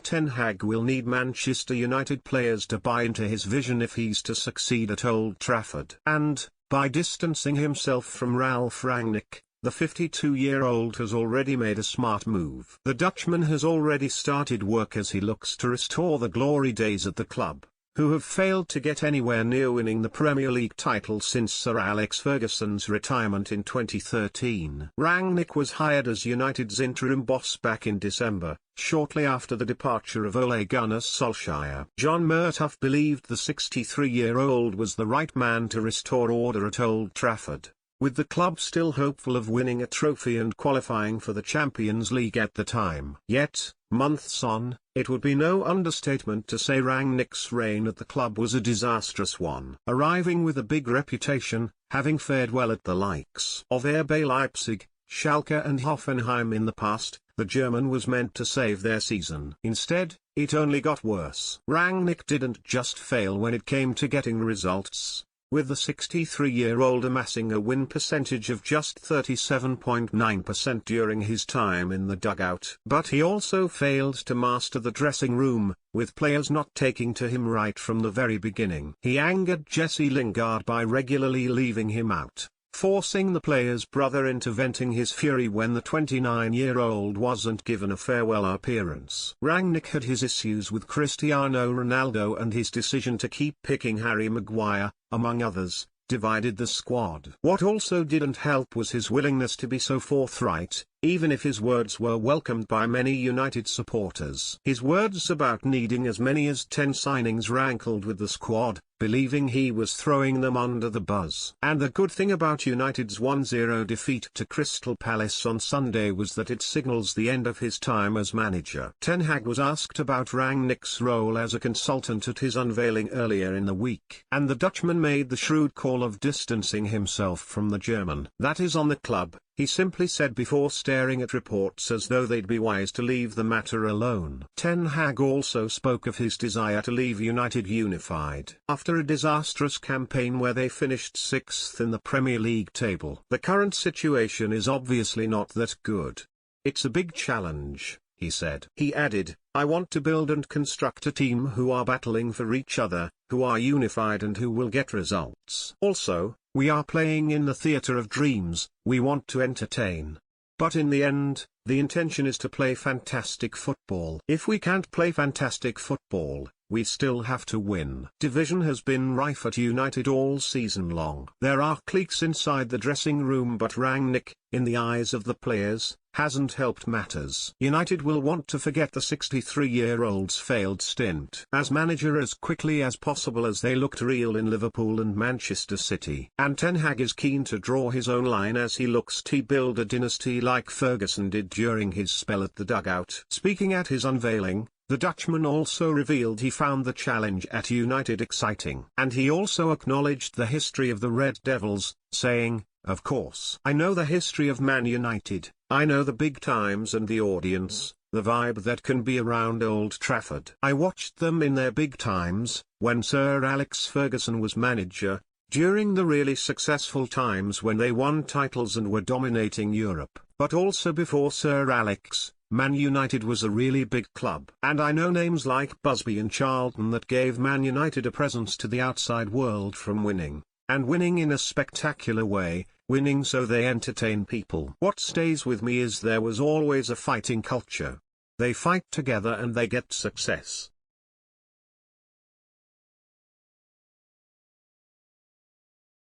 Ten Hag will need Manchester United players to buy into his vision if he's to succeed at Old Trafford. And, by distancing himself from Ralf Rangnick, the 52-year-old has already made a smart move. The Dutchman has already started work as he looks to restore the glory days at the club, who have failed to get anywhere near winning the Premier League title since Sir Alex Ferguson's retirement in 2013. Rangnick was hired as United's interim boss back in December, shortly after the departure of Ole Gunnar Solskjaer. John Murtough believed the 63-year-old was the right man to restore order at Old Trafford, with the club still hopeful of winning a trophy and qualifying for the Champions League at the time. Yet, months on, it would be no understatement to say Rangnick's reign at the club was a disastrous one. Arriving with a big reputation, having fared well at the likes of RB Leipzig, Schalke and Hoffenheim in the past, the German was meant to save their season. Instead, it only got worse. Rangnick didn't just fail when it came to getting results, with the 63-year-old amassing a win percentage of just 37.9% during his time in the dugout. But he also failed to master the dressing room, with players not taking to him right from the very beginning. He angered Jesse Lingard by regularly leaving him out, forcing the player's brother into venting his fury when the 29-year-old wasn't given a farewell appearance. Rangnick had his issues with Cristiano Ronaldo, and his decision to keep picking Harry Maguire, among others, divided the squad. What also didn't help was his willingness to be so forthright, even if his words were welcomed by many United supporters. His words about needing as many as 10 signings rankled with the squad, believing he was throwing them under the bus. And the good thing about United's 1-0 defeat to Crystal Palace on Sunday was that it signals the end of his time as manager. Ten Hag was asked about Rangnick's role as a consultant at his unveiling earlier in the week, and the Dutchman made the shrewd call of distancing himself from the German. That is on the club, he simply said before staring at reports as though they'd be wise to leave the matter alone. Ten Hag also spoke of his desire to leave United unified. After a disastrous campaign where they finished 6th in the Premier League table, the current situation is obviously not that good. It's a big challenge, he said. He added, I want to build and construct a team who are battling for each other, who are unified and who will get results. Also, we are playing in the theatre of dreams, we want to entertain. But in the end, the intention is to play fantastic football. If we can't play fantastic football, we still have to win. Division has been rife at United all season long. There are cliques inside the dressing room, but Rangnick, in the eyes of the players, hasn't helped matters. United will want to forget the 63-year-old's failed stint as manager as quickly as possible as they look to reel in Liverpool and Manchester City. And Ten Hag is keen to draw his own line as he looks to build a dynasty like Ferguson did during his spell at the dugout. Speaking at his unveiling, the Dutchman also revealed he found the challenge at United exciting. And he also acknowledged the history of the Red Devils, saying, of course, I know the history of Man United, I know the big times and the audience, the vibe that can be around Old Trafford. I watched them in their big times, when Sir Alex Ferguson was manager, during the really successful times when they won titles and were dominating Europe. But also before Sir Alex, Man United was a really big club. And I know names like Busby and Charlton that gave Man United a presence to the outside world from winning, and winning in a spectacular way, winning so they entertain people. What stays with me is there was always a fighting culture. They fight together and they get success.